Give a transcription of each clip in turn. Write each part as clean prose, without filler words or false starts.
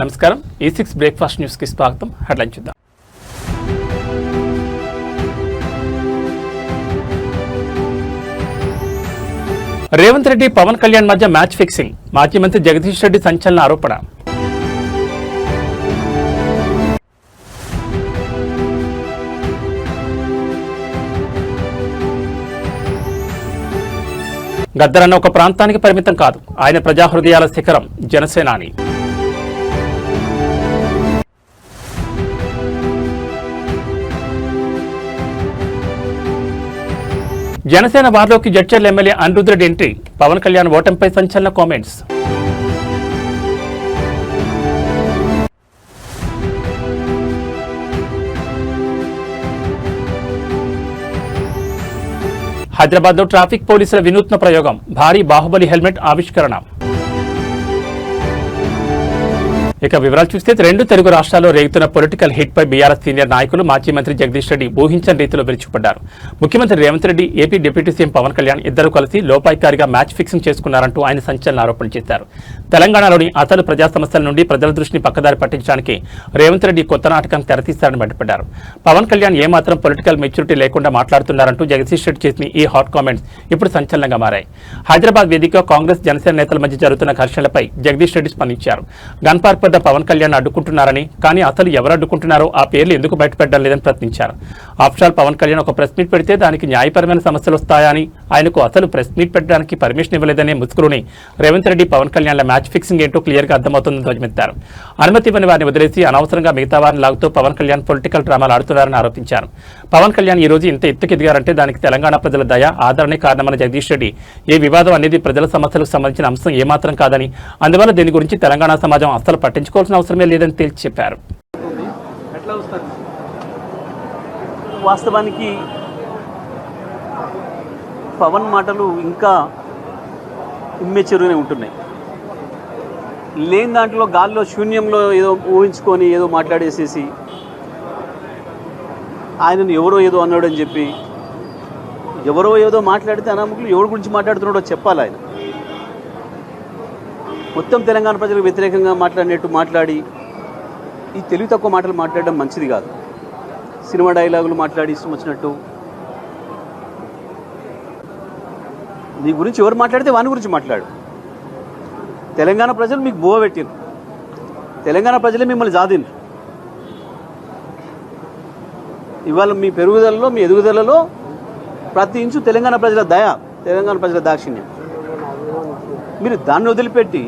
నమస్కారం. E6 breakfast news కి స్వాగతం. హెడ్లైన్ చూద్దాం. రేవంత్ రెడ్డి పవన్ కళ్యాణ్ మధ్య మ్యాచ్ ఫిక్సింగ్. మాజీ మంత్రి జగదీష్ రెడ్డి సంచలన ఆరోపణ. గద్దరన్న ఒక ప్రాంతానికి పరిమితం కాదు, ఆయన ప్రజాహృదయాల శిఖరం జనసేనాని. జనసేన వారిలోకి జడ్చర్ల ఎమ్మెల్యే అనిరుద్ రెడ్డి ఎంట్రీ. పవన్ కళ్యాణ్ ఓటమిపై సంచలన కామెంట్స్. హైదరాబాద్లో ట్రాఫిక్ పోలీసుల వినూత్న ప్రయోగం. భారీ బాహుబలి హెల్మెట్ ఆవిష్కరణ. ఇక వివరాలు చూస్తే రెండు తెలుగు రాష్ట్రాల్లో రేగుతున్న పొలిటికల్ హిట్ పై బీఆర్ఎస్ సీనియర్ నాయకులు మాజీ మంత్రి జగదీష్ రెడ్డి ఊహించని రీతిలో విరుచుకుపడ్డారు. ముఖ్యమంత్రి Revanth Reddy, AP deputy CM Pawan Kalyan ఇద్దరు కలిసి లోపాయికారిగా మ్యాచ్ ఫిక్సింగ్ చేసుకున్నారంటూ ఆయన సంచలన ఆరోపణలు చేశారు. తెలంగాణలోని అసలు ప్రజా సమస్యల నుండి ప్రజల దృష్టిని పక్కదారి పట్టించడానికి రేవంత్ రెడ్డి కొత్త నాటకం తెరతీశారని మండిపడ్డారు. పవన్ కళ్యాణ్ ఏమాత్రం పొలిటికల్ మెచ్యూరిటీ లేకుండా మాట్లాడుతున్నారంటూ జగదీష్ రెడ్డి చేసిన ఈ హాట్ కామెంట్స్ ఇప్పుడు సంచలనంగా మారాయి. హైదరాబాద్ వేదికగా కాంగ్రెస్ జనసేన నేతల మధ్య జరుగుతున్న ఘర్షణలపై జగదీష్ రెడ్డి స్పందించారు. గన్ పార్క్ పవన్ కళ్యాణ్ అడ్డుకుంటున్నారని, కానీ అసలు ఎవరు అడ్డుకుంటున్నారో ఆ పేర్లు ఎందుకు బయటపెట్టడం లేదని ప్రశ్నించారు. ఆఫ్టర్ పవన్ కళ్యాణ్ ఒక ప్రెస్ మీట్ పెడితే దానికి న్యాయపరమైన సమస్యలు వస్తాయని, ఆయనకు అసలు ప్రెస్ మీట్ పెట్టడానికి పర్మిషన్ ఇవ్వలేదనే ముసుగులోని రేవంత్ రెడ్డి పవన్ కళ్యాణ్ల మ్యాచ్ ఫిక్సింగ్ ఏంటో క్లియర్ గా అర్థమవుతుందని ధ్వజమెత్తారు. అనుమతి ఇవ్వని వారిని వదిలేసి అనవసరంగా మిగతా వారిని లాగుతూ పవన్ కళ్యాణ్ పొలిటికల్ డ్రామాలు ఆడుతున్నారని ఆరోపించారు. పవన్ కళ్యాణ్ ఈ రోజు ఇంత ఎత్తుకెదిగారంటే దానికి తెలంగాణ ప్రజల దయ, ఆదరణే కారణమన్న జగదీష్ రెడ్డి, ఏ వివాదం అనేది ప్రజల సమస్యలకు సంబంధించిన అంశం ఏమాత్రం కాదని, అందువల్ల దీని గురించి తెలంగాణ సమాజం అస్సలు పట్టించుకోవాల్సిన అవసరమే లేదని తేల్చి చెప్పారు. వాస్తవానికి పవన్ మాటలు ఇంకా ఇమ్మెచ్యూర్గానే ఉంటున్నాయి. లేని దాంట్లో గాల్లో శూన్యంలో ఏదో ఊహించుకొని ఏదో మాట్లాడేసేసి ఆయనను ఎవరో ఏదో అన్నాడని చెప్పి, ఎవరో ఏదో మాట్లాడితే అనామకులు ఎవరి గురించి మాట్లాడుతున్నాడో చెప్పాలి. ఆయన మొత్తం తెలంగాణ ప్రజలకు వ్యతిరేకంగా మాట్లాడినట్టు మాట్లాడి ఈ తెలివి తక్కువ మాటలు మాట్లాడడం మంచిది కాదు. సినిమా డైలాగులు మాట్లాడి ఇష్టం వచ్చినట్టు, నీ గురించి ఎవరు మాట్లాడితే వాని గురించి మాట్లాడు. తెలంగాణ ప్రజలు మీకు బోవ పెట్టిరు, తెలంగాణ ప్రజలే మిమ్మల్ని జాదిరు. ఇవాళ మీ పెరుగుదలలో, మీ ఎదుగుదలలో ప్రతి ఇంచు తెలంగాణ ప్రజల దయ, తెలంగాణ ప్రజల దాక్షిణ్యం. మీరు దాన్ని వదిలిపెట్టి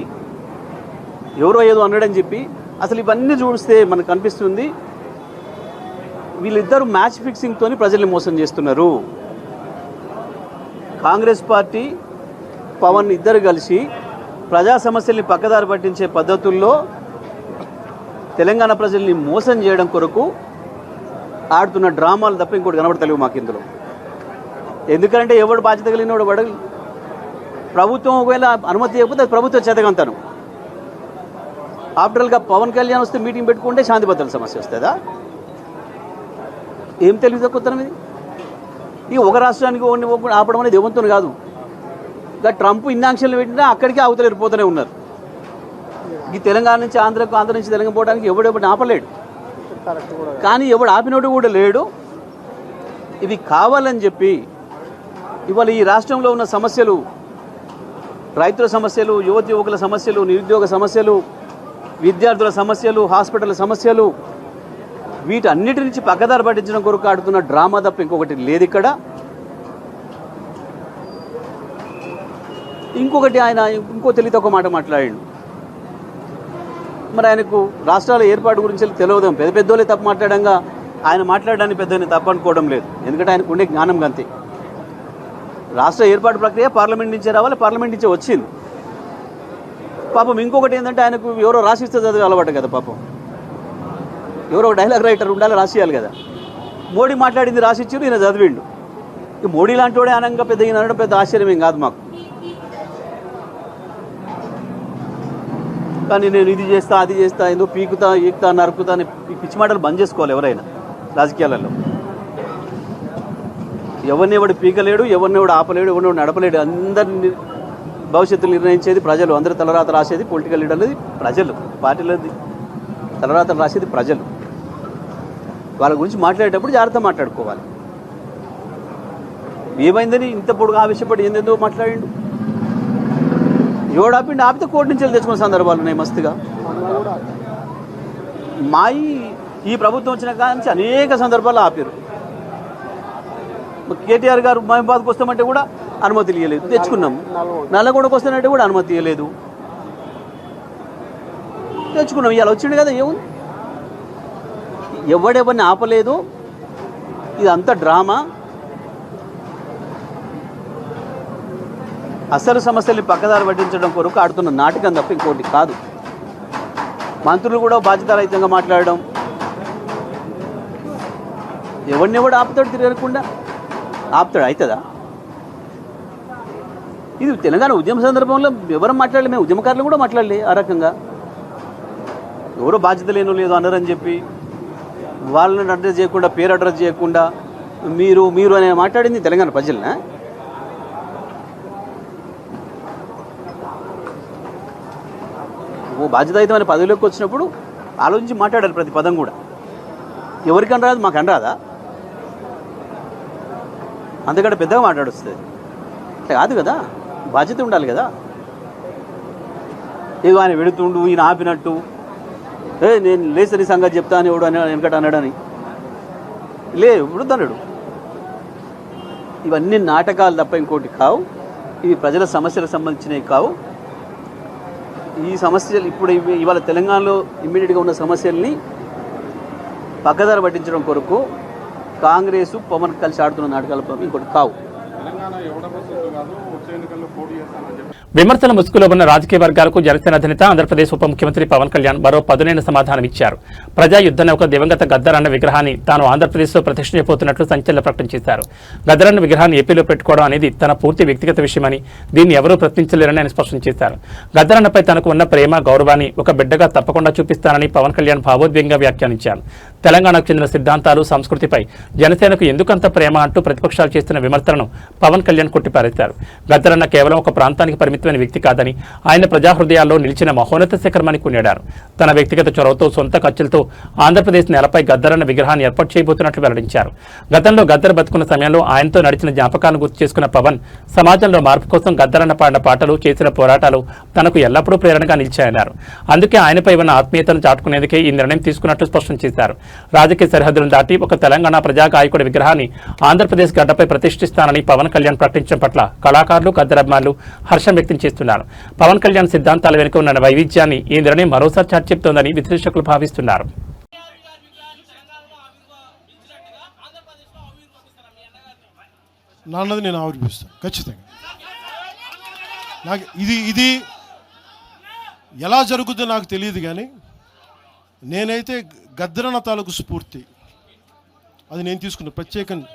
ఎవరో ఏదో అన్నాడని చెప్పి, అసలు ఇవన్నీ చూస్తే మనకు కనిపిస్తుంది వీళ్ళిద్దరూ మ్యాచ్ ఫిక్సింగ్తోని ప్రజల్ని మోసం చేస్తున్నారు. కాంగ్రెస్ పార్టీ, పవన్ ఇద్దరు కలిసి ప్రజా సమస్యల్ని పక్కదారి పట్టించే పద్ధతుల్లో తెలంగాణ ప్రజల్ని మోసం చేయడం కొరకు ఆడుతున్న డ్రామాలు తప్ప ఇంకోటి కనబడతలేవు మాకు ఇందులో. ఎందుకంటే ఎవడు బాధ్యత కలిగినవాడు వాడు, ప్రభుత్వం ఒకవేళ అనుమతి ఇవ్వకపోతే అది ప్రభుత్వ చేతకంతాను. ఆఫ్టర్గా పవన్ కళ్యాణ్ వస్తే మీటింగ్ పెట్టుకుంటే శాంతి భద్రతల సమస్య వస్తుందా? ఏం తెలివి తక్కువతనం ఇది? ఈ ఒక రాష్ట్రానికి ఆపడం అనేది ఏమంతో కాదు. ఇంకా ట్రంప్ ఇన్ని ఆంక్షలు పెట్టినా అక్కడికి అవతల వెళ్ళిపోతూనే ఉన్నారు. ఈ తెలంగాణ నుంచి ఆంధ్రకు, ఆంధ్ర నుంచి తెలంగాణ పోవడానికి ఎవడెవడిని ఆపలేడు. కానీ ఎవడు ఆపినోడు కూడా లేడు. ఇది కావాలని చెప్పి ఇవాళ ఈ రాష్ట్రంలో ఉన్న సమస్యలు, రైతుల సమస్యలు, యువకుల సమస్యలు, నిరుద్యోగ సమస్యలు, విద్యార్థుల సమస్యలు, హాస్పిటల్ సమస్యలు, వీటన్నిటి నుంచి పక్కదారి పట్టించడం కొరకు ఆడుతున్న డ్రామా తప్ప ఇంకొకటి లేదు ఇక్కడ. ఇంకొకటి ఆయన ఇంకో తెలివి తక్కువ మాట మాట్లాడాడు. మరి ఆయనకు రాష్ట్రాల ఏర్పాటు గురించి తెలియదు. పెద్ద పెద్దోళ్ళే తప్పు మాట్లాడంగా ఆయన మాట్లాడడానికి పెద్దని తప్పు అనుకోవడం లేదు. ఎందుకంటే ఆయనకు ఉండే జ్ఞానం గంతే. రాష్ట్ర ఏర్పాటు ప్రక్రియ పార్లమెంట్ నుంచే రావాలి, పార్లమెంట్ నుంచే వచ్చింది. పాపం ఇంకొకటి ఏంటంటే ఆయనకు ఎవరో రాసిస్తే చదివే అలవాటు కదా. పాపం ఎవరో డైలాగ్ రైటర్ ఉండాలి, రాసియాలి కదా. మోడీ మాట్లాడింది రాసిచ్చారు, ఈయన చదివిండు. ఇక మోడీ లాంటి వాడే అనంగా పెద్ద ఈయన అనడం పెద్ద ఆశ్చర్యం కాదు మాకు. కానీ నేను ఇది చేస్తా, అది చేస్తా, ఏదో పీకుతా, ఈకుతా, నరుకుతా అని పిచ్చి మాటలు బంద్ చేసుకోవాలి ఎవరైనా రాజకీయాలలో. ఎవరినెవడు పీకలేడు, ఎవరినెవడు ఆపలేడు, ఎవరినెవడు నడపలేడు. అందరిని భవిష్యత్తులు నిర్ణయించేది ప్రజలు. అందరి తలరాత రాసేది పొలిటికల్ లీడర్లది ప్రజలు, పార్టీలది తలరాతలు రాసేది ప్రజలు. వాళ్ళ గురించి మాట్లాడేటప్పుడు జాగ్రత్త మాట్లాడుకోవాలి. ఏమైందని ఇంత పొడుగు ఆవేశపడి ఏందేందో మాట్లాడిండు. ఎవడు ఆపితే కోర్టు నుంచి తెచ్చుకున్న సందర్భాలు ఉన్నాయి మస్తుగా. ఈ ప్రభుత్వం వచ్చిన కాంచి అనేక సందర్భాలు ఆపారు. కేటీఆర్ గారు మహబాద్కి వస్తామంటే కూడా అనుమతి ఇవ్వలేదు, తెచ్చుకున్నాం. నల్లగొండకు వస్తానంటే కూడా అనుమతి ఇవ్వలేదు, తెచ్చుకున్నాం. ఇవాళ వచ్చిండు కదా, ఏముంది? ఎవడెవరిని ఆపలేదు. ఇదంతా డ్రామా. అసలు సమస్యల్ని పక్కదారి పట్టించడం కొరకు ఆడుతున్న నాటకం తప్ప ఇంకోటి కాదు. మంత్రులు కూడా బాధ్యతారహితంగా మాట్లాడడం, ఎవరినెవడు ఆపుతాడు? తిరగకుండా ఆపుతాడు? అవుతుందా? ఇది తెలంగాణ ఉద్యమ సందర్భంలో ఎవరు మాట్లాడలే, మేము ఉద్యమకారులు కూడా మాట్లాడలే. ఆ రకంగా ఎవరో బాధ్యత లేనో లేదో అన్నారని చెప్పి వాళ్ళని అడ్రస్ చేయకుండా, పేరు అడ్రస్ చేయకుండా మీరు మీరు అనే మాట్లాడింది తెలంగాణ ప్రజలనా? ఓ బాధ్యతాయుతమైన పదవిలోకి వచ్చినప్పుడు ఆలోచించి మాట్లాడాలి ప్రతి పదం కూడా. ఎవరికని రాదు, మాకు అనరాదా? అంతకంటే పెద్దగా మాట్లాడొస్తుంది అట్లా కాదు కదా, బాధ్యత ఉండాలి కదా. ఏదో ఆయన వెడుతుండు, ఈయన ఆపినట్టు, నేను లేసరి సంగతి చెప్తా అని ఎవడు అని వెనకట అన్నాడని ఇప్పుడు అన్నాడు. ఇవన్నీ నాటకాలు తప్ప ఇంకోటి కావు. ఇవి ప్రజల సమస్యలకు సంబంధించినవి కావు. ఈ సమస్యలు ఇప్పుడు ఇవాళ తెలంగాణలో ఇమ్మీడియట్గా ఉన్న సమస్యల్ని పక్కదారి పట్టించడం కొరకు కాంగ్రెస్ పవన్ కలిసి ఆడుతున్న నాటకాల ఇంకోటి కావు. విమర్శల ముసుగులో ఉన్న రాజకీయ వర్గాలకు జనసేన అధినేత ఆంధ్రప్రదేశ్ ఉప ముఖ్యమంత్రి పవన్ కళ్యాణ్ మరో పదునైన సమాధానం ఇచ్చారు. ప్రజా యుద్ధ నౌక దివంగత గద్దరన్న విగ్రహాన్ని తాను ఆంధ్రప్రదేశ్లో ప్రతిష్ఠించబోతున్నట్లు సంచలన ప్రకటన చేశారు. గద్దరన్న విగ్రహాన్ని ఏపీలో పెట్టుకోవడం అనేది తన పూర్తి వ్యక్తిగత విషయమని, దీన్ని ఎవరూ ప్రశ్నించలేరని ఆయన స్పష్టం చేశారు. గద్దరన్నపై తనకు ఉన్న ప్రేమ, గౌరవాన్ని ఒక బిడ్డగా తప్పకుండా చూపిస్తానని పవన్ కళ్యాణ్ భావోద్వేగంగా వ్యాఖ్యానించారు. తెలంగాణకు చెందిన సిద్ధాంతాలు, సంస్కృతిపై జనసేనకు ఎందుకంత ప్రేమ అంటూ ప్రతిపక్షాలు చేస్తున్న విమర్శలను పవన్ కళ్యాణ్ కొట్టిపారేశారు. గద్దరన్న కేవలం ఒక ప్రాంతానికి పరిమితమైన వ్యక్తి కాదని, ఆయన ప్రజాహృదయాల్లో నిలిచిన మహోన్నత శిఖరమని కొనియాడారు. తన వ్యక్తిగత చొరవతో, సొంత ఖర్చులతో ఆంధ్రప్రదేశ్ నేలపై గద్దరన్న విగ్రహాన్ని ఏర్పాటు చేయబోతున్నట్లు వెల్లడించారు. గతంలో గద్దర్ బతుకున్న సమయంలో ఆయనతో నడిచిన జ్ఞాపకాలను గుర్తు చేసుకున్న పవన్ సమాజంలో మార్పు కోసం గద్దరన్న పాడిన పాటలు, చేసిన పోరాటాలు తనకు ఎల్లప్పుడూ ప్రేరణగా నిలిచాయన్నారు. అందుకే ఆయనపై ఉన్న ఆత్మీయతను చాటుకునేందుకే ఈ నిర్ణయం తీసుకున్నట్లు స్పష్టం చేశారు. రాజకీయ సరిహద్దులను దాటి ఒక తెలంగాణ ప్రజాగాయకుడి విగ్రహాన్ని ఆంధ్రప్రదేశ్ గడ్డపై ప్రతిష్ఠిస్తానని పవన్ కళ్యాణ్ ప్రకటించడం పట్ల కళాకారులు, గద్దరభిమానులు హర్షం వ్యక్తం చేస్తున్నారు. పవన్ కళ్యాణ్ సిద్ధాంతాల వెనుక ఉన్న వైవిధ్యాన్ని ఈ నిర్ణయం మరోసారి చాటి చెప్తోందని విశ్లేషకులు భావిస్తున్నారు. నాన్నది నేను ఆవిర్భిస్తాను ఖచ్చితంగా. నాకు ఇది ఎలా జరుగుతుందో నాకు తెలియదు, కానీ నేనైతే గద్దరన్న తాలూకు స్ఫూర్తి అది నేను తీసుకున్న ప్రత్యేకంగా.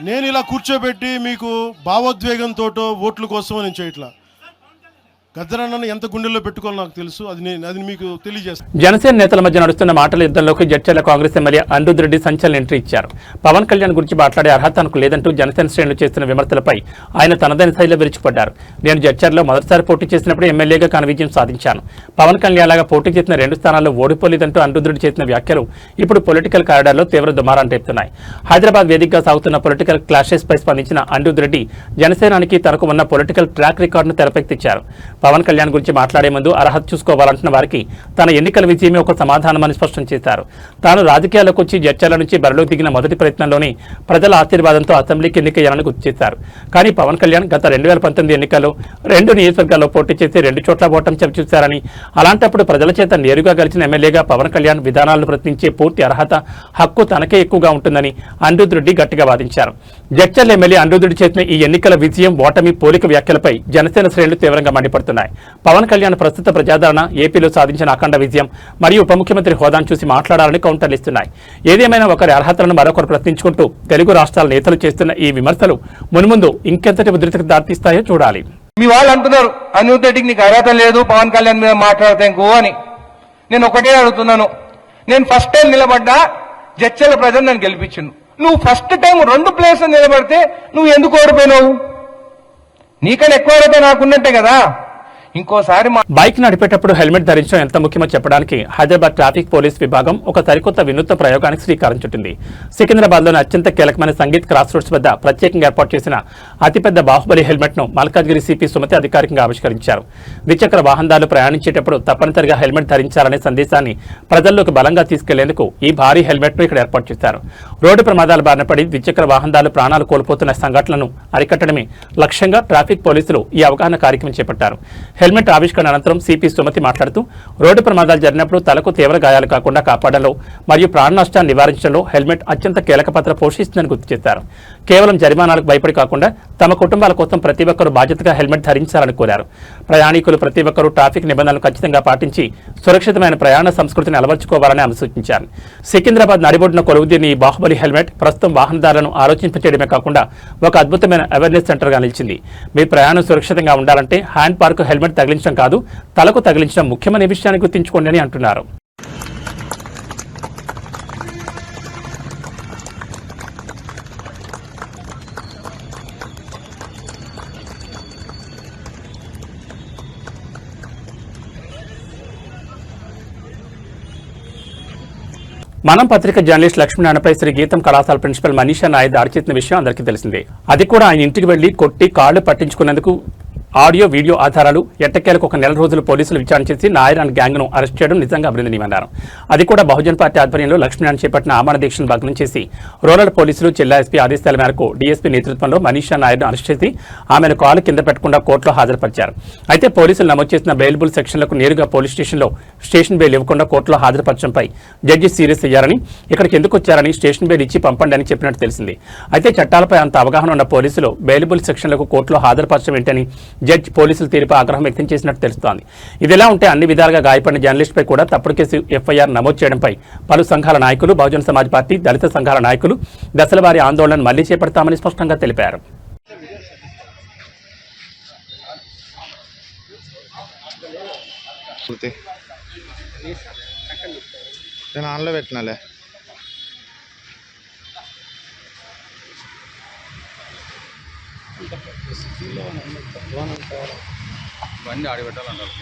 నేను ఇలా కూర్చోబెట్టి మీకు భావోద్వేగంతో ఓట్ల కోసం నేను చేయట్లా. గద్దరన్నను ఎంత గుండెల్లో పెట్టుకోవాలో నాకు తెలుసు, అది మీకు తెలియజేస్తాను. జనసేన నేతల మధ్య నడుస్తున్న మాటల యుద్ధంలోకి జడ్చర్ల కాంగ్రెస్ ఎమ్మెల్యే అనిరుద్ రెడ్డి సంచలన ఎంట్రీ ఇచ్చారు. పవన్ కళ్యాణ్ గురించి మాట్లాడే అర్హత తనకు లేదంటూ జనసేన శ్రేణులు చేస్తున్న విమర్శలపై ఆయన తనదైన శైలిలో విరుచుకుపడ్డారు. నేను జడ్చర్లో మొదటిసారి పోటీ చేసినప్పుడు ఎమ్మెల్యేగా ఘన విజయం సాధించాను. పవన్ కళ్యాణ్ లాగా పోటీ చేసిన 2 స్థానాల్లో ఓడిపోలేదంటూ అనిరుద్ రెడ్డి చేసిన వ్యాఖ్యలు ఇప్పుడు పొలిటికల్ కారిడార్లో తీవ్ర దుమారాన్ని రేపుతున్నాయి. హైదరాబాద్ వేదికగా సాగుతున్న పొలిటికల్ క్లాషెస్ పై స్పందించిన అనిరుద్ రెడ్డి జనసేనానికి తనకు ఉన్న పొలిటికల్ ట్రాక్ రికార్డును తెరపెక్కించారు. పవన్ కళ్యాణ్ గురించి మాట్లాడే ముందు అర్హత చూసుకోవాలంటున్న వారికి తన ఎన్నికల విజయమే ఒక సమాధానమని స్పష్టం చేశారు. తాను రాజకీయాల్లోకి వచ్చి జడ్చర్ల నుంచి బరిలోకి దిగిన మొదటి ప్రయత్నంలోనే ప్రజల ఆశీర్వాదంతో అసెంబ్లీకి ఎన్నికయ్యాలని గుర్తు చేశారు. కానీ పవన్ కళ్యాణ్ గత 2019 ఎన్నికల్లో 2 నియోజకవర్గాల్లో పోటీ చేసి 2 చోట్ల ఓటమి చవిచూశారని, అలాంటప్పుడు ప్రజల చేత నేరుగా గెలిచిన ఎమ్మెల్యేగా పవన్ కళ్యాణ్ విధానాలను ప్రశ్నించే పూర్తి అర్హత, హక్కు తనకే ఎక్కువగా ఉంటుందని అనిరుద్ రెడ్డి గట్టిగా వాదించారు. జడ్చర్ల ఎమ్మెల్యే అనిరుద్ రెడ్డి చేసిన ఈ ఎన్నికల విజయం, ఓటమి, పోలిక వ్యాఖ్యలపై జనసేన శ్రేణులు తీవ్రంగా మండిపడుతున్నాయి. పవన్ కళ్యాణ్ ప్రస్తుత ప్రజాదరణ, ఏపీలో సాధించిన అఖండ విజయం మరియు ఉప ముఖ్యమంత్రి హోదాను చూసి మాట్లాడాలని కౌంటర్లు ఇస్తున్నాయి. ఏదేమైనా ఒకరి అర్హతలను మరొకరు ప్రశ్నించుకుంటూ తెలుగు రాష్ట్రాల నేతలు చేస్తున్న ఈ విమర్శలు మున్ముందు ఇంకెంతటి ఉధృతికి దారితీస్తాయో చూడాలి. మీ వాళ్ళు అంటున్నారు అనిరుద్ రెడ్డికి నీకు అర్హత లేదు పవన్ కళ్యాణ్ మీద మాట్లాడతాంకో అని. నేను ఒకటే అడుగుతున్నాను, నేను ఫస్ట్ టైం నిలబడ్డా, జడ్చర్ల ప్రజలు నన్ను గెలిపించిండు. నువ్వు ఫస్ట్ టైం 2 ప్లేస్లు నిలబడితే నువ్వు ఎందుకు ఓడిపోయినావు? నీకన్నా ఎక్కువ అర్హత నాకున్నట్టే కదా. ఇంకోసారి బైక్ నడిపేటప్పుడు హెల్మెట్ ధరించడం ఎంత ముఖ్యమో చెప్పడానికి హైదరాబాద్ ట్రాఫిక్ పోలీస్ విభాగం ఒక సరికొత్త వినూత్న ప్రయోగానికి శ్రీకారం చుట్టింది. సికింద్రాబాద్లోని అత్యంత కీలకమైన సంగీత్ క్రాస్ రోడ్స్ వద్ద ప్రత్యేకంగా ఏర్పాటు చేసిన అతిపెద్ద బాహుబలి హెల్మెట్ ను మల్కాజ్గిరి సిపి సుమతి అధికారికంగా ఆవిష్కరించారు. ద్విచక్ర వాహనదారులు ప్రయాణించేటప్పుడు తప్పనిసరిగా హెల్మెట్ ధరించాలనే సందేశాన్ని ప్రజల్లోకి బలంగా తీసుకెళ్లేందుకు ఈ భారీ హెల్మెట్ ను ఇక్కడ ఏర్పాటు చేశారు. రోడ్డు ప్రమాదాల బారిన పడి ద్విచక్ర వాహనదారులు ప్రాణాలు కోల్పోతున్న సంఘటనలను అరికట్టడమే లక్ష్యంగా ట్రాఫిక్ పోలీసులు ఈ అవగాహన కార్యక్రమం చేపట్టారు. హెల్మెట్ ఆవిష్కరణ అనంతరం సిపి సుమతి మాట్లాడుతూ రోడ్డు ప్రమాదాలు జరిగినప్పుడు తలకు తీవ్ర గాయాలు కాకుండా కాపాడడంలో మరియు ప్రాణ నష్టాన్ని నివారించడంలో హెల్మెట్ అత్యంత కీలక పాత్ర పోషిస్తుందని గుర్తు చేశారు. కేవలం జరిమానాలకు భయపడి కాకుండా తమ కుటుంబాల కోసం ప్రతి ఒక్కరూ బాధ్యతగా హెల్మెట్ ధరించాలని కోరారు. ప్రయాణికులు ప్రతి ఒక్కరూ ట్రాఫిక్ నిబంధనలు ఖచ్చితంగా పాటించి సురక్షితమైన ప్రయాణ సంస్కృతిని అలవర్చుకోవాలని ఆమె సూచించారు. సికింద్రాబాద్ నడిబొడ్డున కొలువుదీరిన ఈ బాహుబలి హెల్మెట్ ప్రస్తుతం వాహనదారులను ఆలోచింపచేయడమే కాకుండా ఒక అద్భుతమైన అవేర్నెస్ సెంటర్గా నిలిచింది. మీ ప్రయాణం సురక్షితంగా ఉండాలంటే హ్యాండ్ పార్క్ హెల్మెట్ తగిలించడం కాదు, తలకు తగిలించడం ముఖ్యమనే విషయాన్ని గుర్తుంచుకోండి అని అంటున్నారు. మనం పత్రిక జర్నలిస్ట్ లక్ష్మీనారాయణపై శ్రీ గీతం కళాశాల ప్రిన్సిపల్ మనీషా నాయర్ దాడి చేసిన విషయం అందరికీ తెలిసిందే. అది కూడా ఆయన ఇంటికి వెళ్లి కొట్టి కాళ్లు పట్టించుకున్నందుకు ఆడియో వీడియో ఆధారాలు ఎట్టకేలకు ఒక నెల రోజులు పోలీసులు విచారణ చేసి నాయర్ అండ్ గ్యాంగ్ ను అరెస్ట్ చేయడం నిజంగా అభినందనీయమన్నారు. అది కూడా బహుజన్ పార్టీ ఆధ్వర్యంలో లక్ష్మీనారాయణ చేపట్టిన ఆమరణ దీక్షను భగ్నం చేసి రూరల్ పోలీసులు జిల్లా ఎస్పీ ఆదేశాల మేరకు డీఎస్పీ నేతృత్వంలో మనీషా నాయర్ను అరెస్ట్ చేసి ఆమెను కాలు కింద పెట్టకుండా కోర్టులో హాజరుపరిచారు. అయితే పోలీసులు నమోదు చేసిన బెయిలబుల్ సెక్షన్లకు నేరుగా పోలీస్ స్టేషన్లో స్టేషన్ బెయిల్ ఇవ్వకుండా కోర్టులో హాజరుపరచడంపై జడ్జి సీరియస్ అయ్యారని, ఇక్కడికి ఎందుకు వచ్చారని స్టేషన్ బెయిల్ ఇచ్చి పంపండి అని చెప్పినట్టు తెలిసింది. అయితే చట్టాలపై అంత అవగాహన ఉన్న పోలీసులు బెయిలబుల్ సెక్షన్లకు కోర్టులో హాజరుపరచడం ఏంటని జడ్జి పోలీసులు తీరుపై ఆగ్రహం వ్యక్తం చేసినట్టు తెలుస్తోంది. ఇదిలా ఉంటే అన్ని విధాలుగా గాయపడిన జర్నలిస్టుపై కూడా తప్పుడు కేసు ఎఫ్ఐఆర్ నమోదు చేయడంపై పలు సంఘాల నాయకులు, బహుజన సమాజ్ పార్టీ, దళిత సంఘాల నాయకులు దశల వారీ ఆందోళనను మళ్లీ చేపడతామని స్పష్టంగా తెలిపారు. నేను ఆన్లో పెట్టినాలే. బండి ఆడిపెట్టాలన్నారు.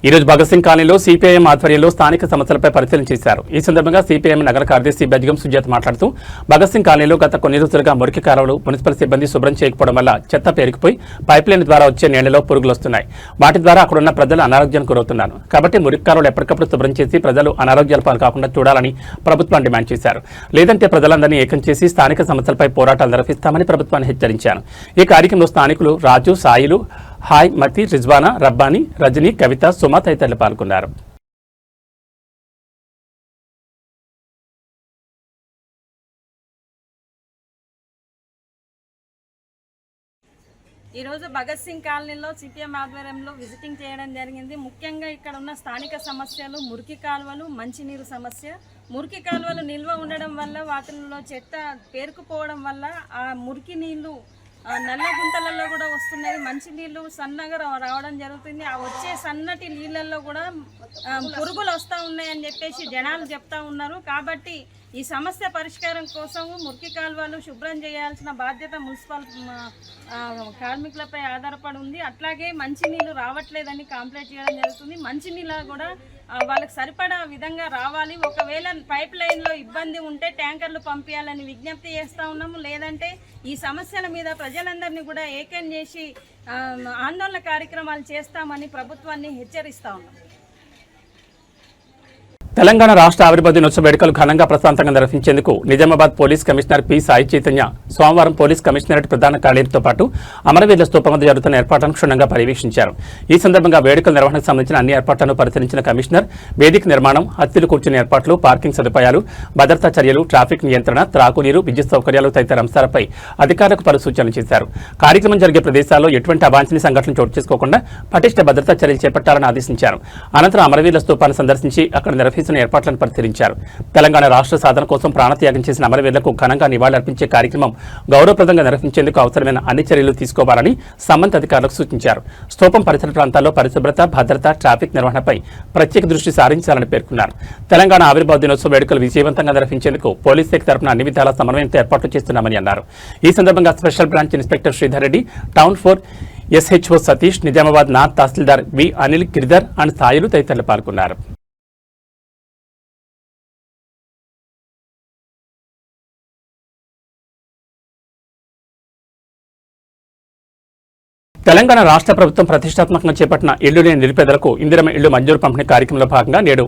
ఈ రోజు భగత్ సింగ్ కాలనీలో సిపిఐఎం ఆధ్వర్యంలో స్థానిక సమస్యలపై పరిశీలన చేశారు. ఈ సందర్భంగా సిపిఐఎం నగర కార్యదర్శి బెజ్గం సుజాత మాట్లాడుతూ భగత్ సింగ్ కాలనీలో గత కొన్ని రోజులుగా మురికి కాలువలు మున్సిపల్ సిబ్బంది శుభ్రం చేయకపోవడం వల్ల చెత్త పేరుకుపోయి పైప్లైన్ ద్వారా వచ్చే నీళ్లలో పురుగులు వస్తున్నాయి. వాటి ద్వారా అక్కడున్న ప్రజలు అనారోగ్యానికి గురవుతున్నారు. కాబట్టి మురికి కాలువలు ఎప్పటికప్పుడు శుభ్రం చేసి ప్రజలు అనారోగ్యాల పాలు కాకుండా చూడాలని ప్రభుత్వం డిమాండ్ చేశారు. లేదంటే ప్రజలందరినీ ఏకం చేసి స్థానిక సమస్యలపై పోరాటాలు నిర్వహిస్తామని ప్రభుత్వాన్ని హెచ్చరించారు. ఈ కార్యక్రమంలో స్థానికులు రాజు, సాయిలు, హాయ్, మతి, రిజ్వానా, రబ్బానీ, రజనీ, కవిత, సుమ తదితరులు పాల్గొన్నారు. ఈరోజు భగత్ సింగ్ కాలనీలో సిపిఎం ఆధ్వర్యంలో విజిటింగ్ చేయడం జరిగింది. ముఖ్యంగా ఇక్కడ ఉన్న స్థానిక సమస్యలు మురికి కాలువలు, మంచినీరు సమస్య. మురికి కాలువలు నిల్వ ఉండడం వల్ల వాటిల్లో చెత్త పేరుకుపోవడం వల్ల ఆ మురికి నీళ్లు నల్ల గుంతలలో కూడా వస్తున్నాయి. మంచి నీళ్లు సన్నగా రావడం జరుగుతుంది. ఆ వచ్చే సన్నటి నీళ్ళల్లో కూడా పురుగులు వస్తూ ఉన్నాయని చెప్పేసి జనాలు చెప్తా ఉన్నారు. కాబట్టి ఈ సమస్య పరిష్కారం కోసం మురికి కాలువలు శుభ్రం చేయాల్సిన బాధ్యత మున్సిపల్ కార్మికులపై ఆధారపడి ఉంది. అట్లాగే మంచినీళ్ళు రావట్లేదని కంప్లైంట్ చేయడం జరుగుతుంది. మంచినీళ్ళు కూడా వాళ్ళకి సరిపడా విధంగా రావాలి. ఒకవేళ పైప్ లైన్లో ఇబ్బంది ఉంటే ట్యాంకర్లు పంపించాలని విజ్ఞప్తి చేస్తూ ఉన్నాము. లేదంటే ఈ సమస్యల మీద ప్రజలందరినీ కూడా ఏకం చేసి ఆందోళన కార్యక్రమాలు చేస్తామని ప్రభుత్వాన్ని హెచ్చరిస్తూ ఉన్నాం. తెలంగాణ రాష్ట్ర ఆవిర్భావ దినోత్సవ వేడుకలు ఘనంగా ప్రశాంతంగా నిర్వహించేందుకు Nizamabad police commissioner P Sai Chaitanya సోమవారం పోలీస్ కమిషనరేట్ ప్రధాన కార్యాలయంతో పాటు అమరవీరుల స్తూపం వద్ద జరుగుతున్న ఏర్పాట్లను క్షుణ్ణంగా పర్యవేక్షించారు. ఈ సందర్భంగా వేడుకల నిర్వహణకు సంబంధించిన అన్ని ఏర్పాట్లను పరిశీలించిన కమిషనర్ వేదిక నిర్మాణం, హత్యలు కూర్చునే ఏర్పాట్లు, పార్కింగ్ సదుపాయాలు, భద్రతా చర్యలు, ట్రాఫిక్ నియంత్రణ, త్రాగునీరు, విద్యుత్ సౌకర్యాలు తదితర అంశాలపై అధికారులకు పలు సూచనలు చేశారు. కార్యక్రమం జరిగే ప్రదేశాల్లో ఎటువంటి అవాంఛనీయ సంఘటనలు చోటు చేసుకోకుండా పటిష్ట భద్రతా చర్యలు చేపట్టాలని ఆదేశించారు. అనంతరం అమరవీరుల స్తూపాన్ని సందర్శించి అక్కడ నిర్వహిస్తున్న ఏర్పాట్లను పరిశీలించారు. తెలంగాణ రాష్ట్ర సాధన కోసం ప్రాణత్యాగం చేసిన అమరవీరులకు ఘనంగా నివాళులర్పించే కార్యక్రమం గౌరవప్రదంగా నిర్వహించేందుకు అవసరమైన అన్ని చర్యలు తీసుకోవాలని సంబంధిత అధికారులకు సూచించారు. స్తూపం పరిసర ప్రాంతాల్లో పరిశుభ్రత, భద్రత, ట్రాఫిక్ నిర్వహణపై ప్రత్యేక దృష్టి సారించాలని పేర్కొన్నారు. తెలంగాణ ఆవిర్భావ దినోత్సవ వేడుకలు విజయవంతంగా నిర్వహించేందుకు పోలీస్ శాఖ తరఫున అన్ని విధాల సమన్వయంతో ఏర్పాట్లు చేస్తున్నామని అన్నారు. ఈ సందర్భంగా special branch inspector Sridhar Reddy, town 4 SHO Satish, Nizamabad north tahsildar V Anil, Giridhar and Sailu తదితరులు పాల్గొన్నారు. తెలంగాణ రాష్ట్ర ప్రభుత్వం ప్రతిష్టాత్మకంగా చేపట్టిన ఇళ్లు లేని నిరుపేదలకు ఇందిరమ్మ ఇళ్లు మంజూరు పంపిణీ కార్యక్రమంలో భాగంగా నేడు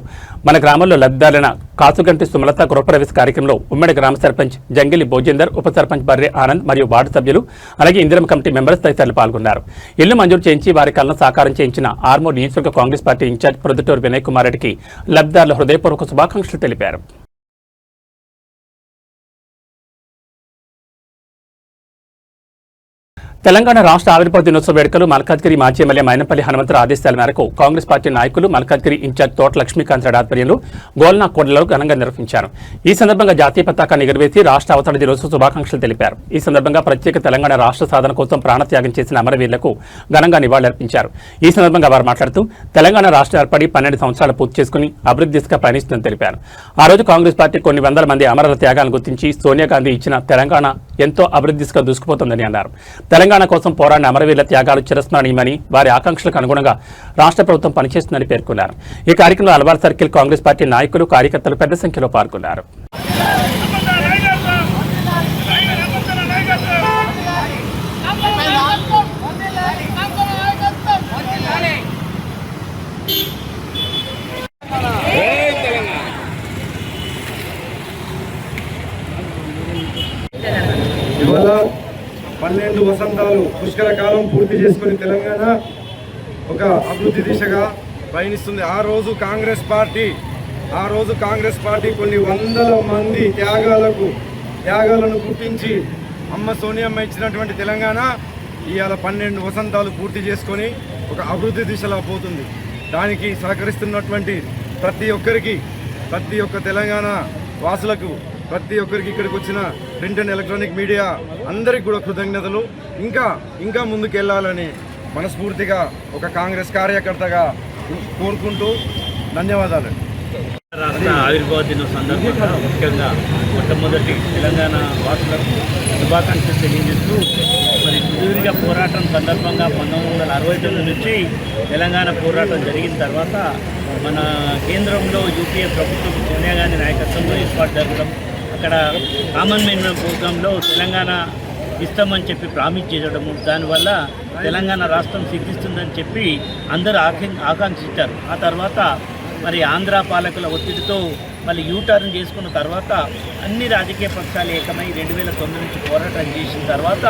మన గ్రామంలో లబ్ధిదారులైన కాసుగంటి సుమలత గృహప్రవేశ కార్యక్రమంలో ఉమ్మడి గ్రామ సర్పంచ్ జంగిలి భోజేందర్, ఉప సర్పంచ్ బర్రె ఆనంద్ మరియు వార్డు సభ్యులు అలాగే ఇందిరమ్మ కమిటీ మెంబర్స్ తదితరులు పాల్గొన్నారు. ఇళ్లు మంజూరు చేయించి వారి కలను సాకారం చేయించిన ఆర్మూర్ నియోజకవర్గ కాంగ్రెస్ పార్టీ ఇన్ఛార్జ్ ప్రొద్దుటూరు వినయ్ కుమార్ రెడ్డికి లబ్ధిదారులు హృదయపూర్వక శుభాకాంక్షలు తెలిపారు. తెలంగాణ రాష్ట్ర ఆవిర్భావ దినోత్సవ వేడుకలు మల్కాజ్గిరి మాజీ ఎమ్మెల్యే మైనంపల్లి హనుమంతరావు ఆదేశాల మేరకు కాంగ్రెస్ పార్టీ నాయకులు మల్కాజ్గిరి ఇన్ఛార్జ్ తోట లక్ష్మీకాంత్ రెడ్డి ఆధ్వర్యంలో గోల్నా కోడలో ఘనంగా నిర్వహించారు. ఈ సందర్భంగా జాతీయ పతాకాన్ని ఎగురవేసి రాష్ట్ర అవతరణ దినోత్సవ శుభాకాంక్షలు తెలిపారు. ఈ సందర్భంగా ప్రత్యేక తెలంగాణ రాష్ట్ర సాధన కోసం ప్రాణత్యాగం చేసిన అమరవీరులకు ఘనంగా నివాళులర్పించారు. ఈ సందర్భంగా వారు మాట్లాడుతూ తెలంగాణ రాష్ట్రం ఏర్పడి 12 సంవత్సరాలు పూర్తి చేసుకుని అభివృద్ధి దిశగా పయనిస్తుందని తెలిపారు. ఆ రోజు కాంగ్రెస్ పార్టీ కొన్ని వందల మంది అమరుల త్యాగాలను గుర్తించి సోనియా గాంధీ ఇచ్చిన తెలంగాణ ఎంతో అభివృద్ధి దిశగా దూసుకుపోతుందని అన్నారు. తెలంగాణ కోసం పోరాడిన అమరవీరుల త్యాగాలు చిరస్మరణీయమని, వారి ఆకాంక్షలకు అనుగుణంగా రాష్ట్ర ప్రభుత్వం పనిచేస్తుందని పేర్కొన్నారు. ఈ కార్యక్రమంలో అల్వార్ సర్కిల్ కాంగ్రెస్ పార్టీ నాయకులు, కార్యకర్తలు పెద్ద సంఖ్యలో పాల్గొన్నారు. ఇవాళ 12 వసంతాలు పుష్కర కాలం పూర్తి చేసుకుని తెలంగాణ ఒక అభివృద్ధి దిశగా పయనిస్తుంది. ఆ రోజు కాంగ్రెస్ పార్టీ కొన్ని వందల మంది త్యాగాలను గుర్తించి అమ్మ సోనియమ్మ ఇచ్చినటువంటి తెలంగాణ ఇవాళ 12 వసంతాలు పూర్తి చేసుకొని ఒక అభివృద్ధి దిశలో పోతుంది. దానికి సహకరిస్తున్నటువంటి ప్రతి ఒక్క తెలంగాణ వాసులకు, ప్రతి ఒక్కరికి ఇక్కడికి వచ్చిన ప్రింట్ అండ్ ఎలక్ట్రానిక్ మీడియా అందరికి కూడా కృతజ్ఞతలు. ఇంకా ముందుకు వెళ్ళాలని మనస్ఫూర్తిగా ఒక కాంగ్రెస్ కార్యకర్తగా కోరుకుంటూ ధన్యవాదాలు. రాష్ట్ర ఆవిర్భావ దినం సందర్భంగా ముఖ్యంగా మొట్టమొదటి తెలంగాణ వాసులకు శుభాకాంక్షలు తెలియజేస్తూ మరి సుదీర్ఘ పోరాటం సందర్భంగా 1969 నుంచి తెలంగాణ పోరాటం జరిగిన తర్వాత మన కేంద్రంలో యూపీఏ ప్రభుత్వం సోనియా గాంధీ నాయకత్వంలో ఏర్పాటు జరగడం, అక్కడ కామన్ మినిమం ప్రోగ్రాంలో తెలంగాణ ఇస్తామని చెప్పి ప్రామిస్ చేయడము, దానివల్ల తెలంగాణ రాష్ట్రం సిద్ధిస్తుందని చెప్పి అందరూ ఆకాంక్షించారు. ఆ తర్వాత మరి ఆంధ్ర పాలకుల ఒత్తిడితో మళ్ళీ యూటర్న్ చేసుకున్న తర్వాత అన్ని రాజకీయ పక్షాలు ఏకమై 2009 నుంచి పోరాటం చేసిన తర్వాత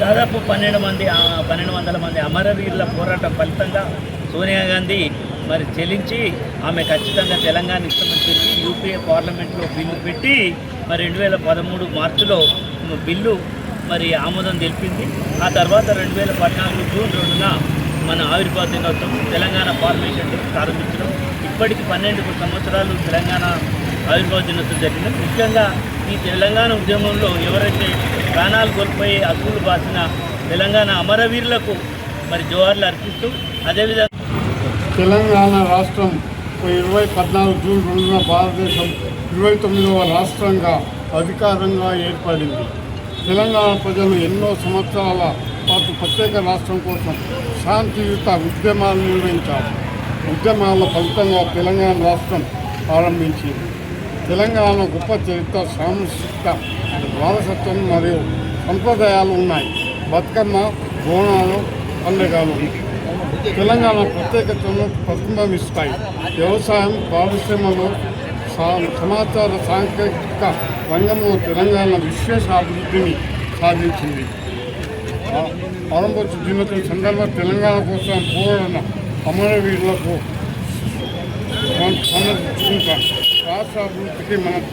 దాదాపు 1200 మంది అమరవీరుల పోరాటం ఫలితంగా సోనియా గాంధీ మరి చెల్లించి ఆమె ఖచ్చితంగా తెలంగాణ ఇస్తామని చెప్పి యూపీఏ పార్లమెంట్లో బిల్లు పెట్టి మరి 2013 మార్చిలో బిల్లు మరి ఆమోదం తెలిపింది. ఆ తర్వాత 2014 జూన్ 2న మన ఆవిర్భావ దినోత్సవం తెలంగాణ ఫార్మేషన్ ప్రారంభించడం, ఇప్పటికి 12 సంవత్సరాలు తెలంగాణ ఆవిర్భావ దినోత్సవం జరిగింది. ముఖ్యంగా ఈ తెలంగాణ ఉద్యమంలో ఎవరైతే ప్రాణాలు కోల్పోయి అసూలు బాసిన తెలంగాణ అమరవీరులకు మరి జోహార్లు అర్పిస్తూ, అదేవిధంగా తెలంగాణ రాష్ట్రం 14 జూన్ 2న భారతదేశం 29వ రాష్ట్రంగా అధికారంగా ఏర్పడింది. తెలంగాణ ప్రజలు ఎన్నో సంవత్సరాల పాటు ప్రత్యేక రాష్ట్రం కోసం శాంతియుత ఉద్యమాలు నిర్వహించారు. ఉద్యమాల ఫలితంగా తెలంగాణ రాష్ట్రం ప్రారంభించింది. తెలంగాణ గొప్ప చరిత్ర, సాంస్కృతిక వారసత్వం మరియు సంప్రదాయాలు ఉన్నాయి. బతుకమ్మ, బోనాలు, పండుగలు తెలంగాణ ప్రత్యేకతను ప్రతిబింబిస్తాయి. వ్యవసాయం, పారిశ్రమలు, సమాచార సాంకేతిక రంగంలో తెలంగాణ విశేష అభివృద్ధిని సాధించింది. ఆరంభోత్సవ దినోత్సవం సందర్భంగా తెలంగాణ కోసం పోరాడిన అమరవీరులకు సమర్పించుకుంటాం. రాష్ట్ర అభివృద్ధికి మనం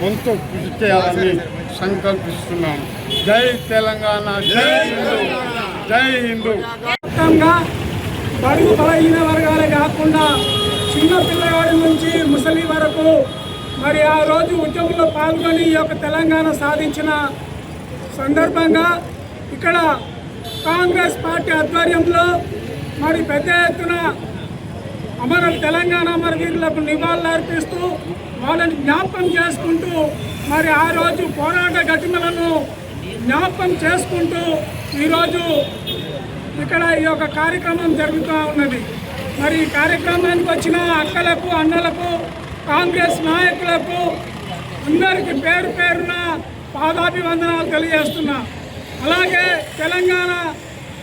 కొంత కృషి చేయాలని సంకల్పిస్తున్నాను. జై తెలంగాణ, జై హిందూ, జై హిందూ. బడుగు బలహీన వర్గాలే కాకుండా చిన్న పిల్లవాడి నుంచి ముసలి వరకు మరి ఆ రోజు ఉద్యమంలో పాల్గొని ఈ యొక్క తెలంగాణ సాధించిన సందర్భంగా ఇక్కడ కాంగ్రెస్ పార్టీ ఆధ్వర్యంలో మరి పెద్ద ఎత్తున తెలంగాణ అమరవీరులకు నివాళులు అర్పిస్తూ వాళ్ళని జ్ఞాపకం చేసుకుంటూ మరి ఆ రోజు పోరాట ఘటనలను జ్ఞాపకం చేసుకుంటూ ఈరోజు ఇక్కడ ఈ యొక్క కార్యక్రమం జరుగుతూ ఉన్నది. మరి ఈ కార్యక్రమానికి వచ్చిన అక్కలకు, అన్నలకు, కాంగ్రెస్ నాయకులకు అందరికీ పేరు పేరున పాదాభివందనాలు తెలియజేస్తున్నా. అలాగే తెలంగాణ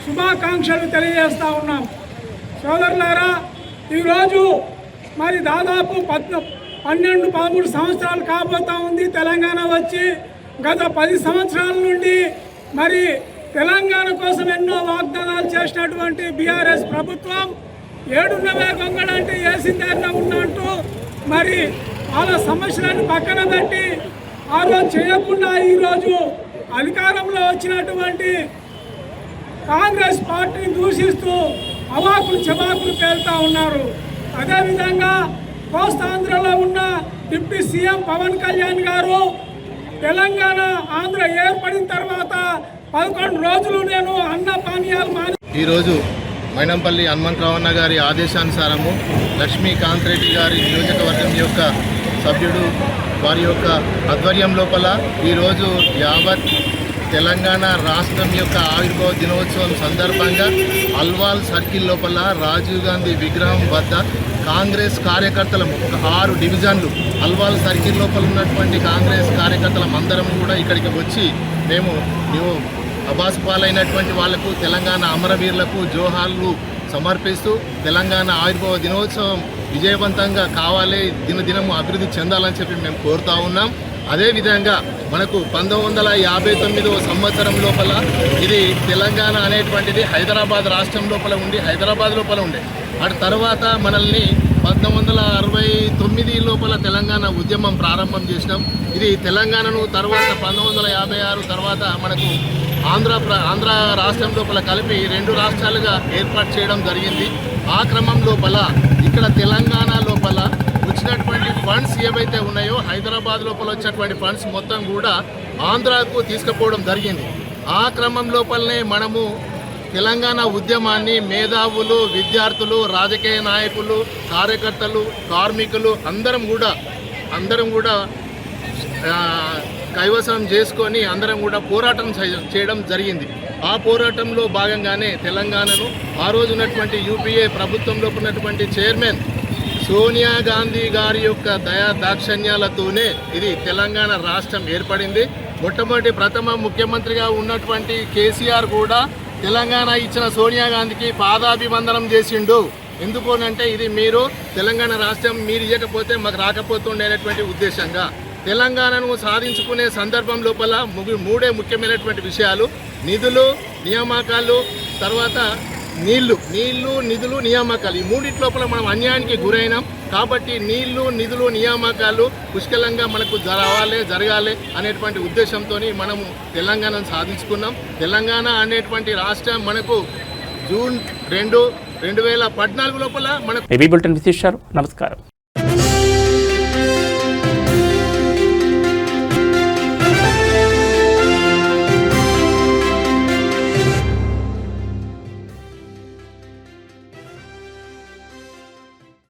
శుభాకాంక్షలు తెలియజేస్తూ ఉన్నాం. సోదరులారా, ఈరోజు మరి దాదాపు 12-13 సంవత్సరాలు కాబోతూ ఉంది తెలంగాణ వచ్చి. గత 10 సంవత్సరాల నుండి మరి తెలంగాణ కోసం ఎన్నో వాగ్దానాలు చేసినటువంటి బీఆర్ఎస్ ప్రభుత్వం 7 గొంగడంటే ఏసిందారిన ఉన్నట్టు మరి వాళ్ళ సమస్యలను పక్కన పెట్టి ఆ రోజు చేయకుండా ఈరోజు అధికారంలో వచ్చినటువంటి కాంగ్రెస్ పార్టీని దూషిస్తూ అవాకులు చబాకులు పేలుతూ ఉన్నారు. అదేవిధంగా కోస్తాంధ్రలో ఉన్న డిప్యూటీ సీఎం పవన్ కళ్యాణ్ గారు తెలంగాణ ఆంధ్ర ఏర్పడిన తర్వాత 11 రోజులు నేను అన్న పానీయాలు ఈరోజు మైనంపల్లి హనుమంతరావన్న గారి ఆదేశానుసారము లక్ష్మీకాంత్ రెడ్డి గారి నియోజకవర్గం యొక్క సభ్యుడు వారి యొక్క ఆధ్వర్యం లోపల ఈరోజు యావత్ తెలంగాణ రాష్ట్రం యొక్క ఆవిర్భావ దినోత్సవం సందర్భంగా అల్వాల్ సర్కిల్ లోపల రాజీవ్ గాంధీ విగ్రహం వద్ద కాంగ్రెస్ కార్యకర్తలము ఒక 6 డివిజన్లు అల్వాల్ సర్కిల్ లోపల ఉన్నటువంటి కాంగ్రెస్ కార్యకర్తలం అందరం కూడా ఇక్కడికి వచ్చి మేము అబాసుపాలైనటువంటి వాళ్లకు తెలంగాణ అమరవీరులకు జోహార్లు సమర్పిస్తూ తెలంగాణ ఆవిర్భావ దినోత్సవం విజయవంతంగా కావాలి, దినదినము అభివృద్ధి చెందాలని చెప్పి మేము కోరుతా ఉన్నాం. అదేవిధంగా మనకు 1959వ సంవత్సరం లోపల ఇది తెలంగాణ అనేటువంటిది హైదరాబాద్ రాష్ట్రం లోపల ఉండి హైదరాబాద్ లోపల ఉండే. అటు తర్వాత మనల్ని 1969 లోపల తెలంగాణ ఉద్యమం ప్రారంభం చేసినాం. ఇది తెలంగాణను తర్వాత 1956 తర్వాత మనకు ఆంధ్ర రాష్ట్రం లోపల కలిపి 2 రాష్ట్రాలుగా ఏర్పాటు చేయడం జరిగింది. ఆ క్రమం లోపల ఇక్కడ తెలంగాణ లోపల వచ్చినటువంటి ఫండ్స్ ఏవైతే ఉన్నాయో హైదరాబాద్ లోపల వచ్చినటువంటి ఫండ్స్ మొత్తం కూడా ఆంధ్రాకు తీసుకుపోవడం జరిగింది. ఆ క్రమం లోపలనే మనము తెలంగాణ ఉద్యమాన్ని మేధావులు, విద్యార్థులు, రాజకీయ నాయకులు, కార్యకర్తలు, కార్మికులు అందరం కూడా కైవసం చేసుకొని అందరం కూడా పోరాటం చేయడం జరిగింది. ఆ పోరాటంలో భాగంగానే తెలంగాణను ఆ రోజు ఉన్నటువంటి యూపీఏ ప్రభుత్వంలో ఉన్నటువంటి చైర్మన్ సోనియా గాంధీ గారి యొక్క దయా దాక్షణ్యాలతోనే ఇది తెలంగాణ రాష్ట్రం ఏర్పడింది. మొట్టమొదటి ప్రథమ ముఖ్యమంత్రిగా ఉన్నటువంటి కేసీఆర్ కూడా తెలంగాణ ఇచ్చిన సోనియా గాంధీకి పాదాభివందనం చేసిండు. ఎందుకు అంటే ఇది మీరు తెలంగాణ రాష్ట్రం మీరు ఇవ్వకపోతే మాకు రాకపోతుండే అనేటువంటి ఉద్దేశంగా తెలంగాణను సాధించుకునే సందర్భం లోపల మూడే ముఖ్యమైనటువంటి విషయాలు: నిధులు, నియామకాలు, తర్వాత నీళ్లు, నిధులు, నియామకాలు. ఈ మూడింటి లోపల మనం అన్యాయానికి గురైనాం. కాబట్టి నీళ్లు, నిధులు, నియామకాలు పుష్కలంగా మనకు జరగాలి అనేటువంటి ఉద్దేశంతో మనము తెలంగాణను సాధించుకున్నాం. తెలంగాణ అనేటువంటి రాష్ట్రం మనకు జూన్ 2, 2014 లోపల మనకు. ఏబీ బులెటిన్ విశేషాలు. నమస్కారం.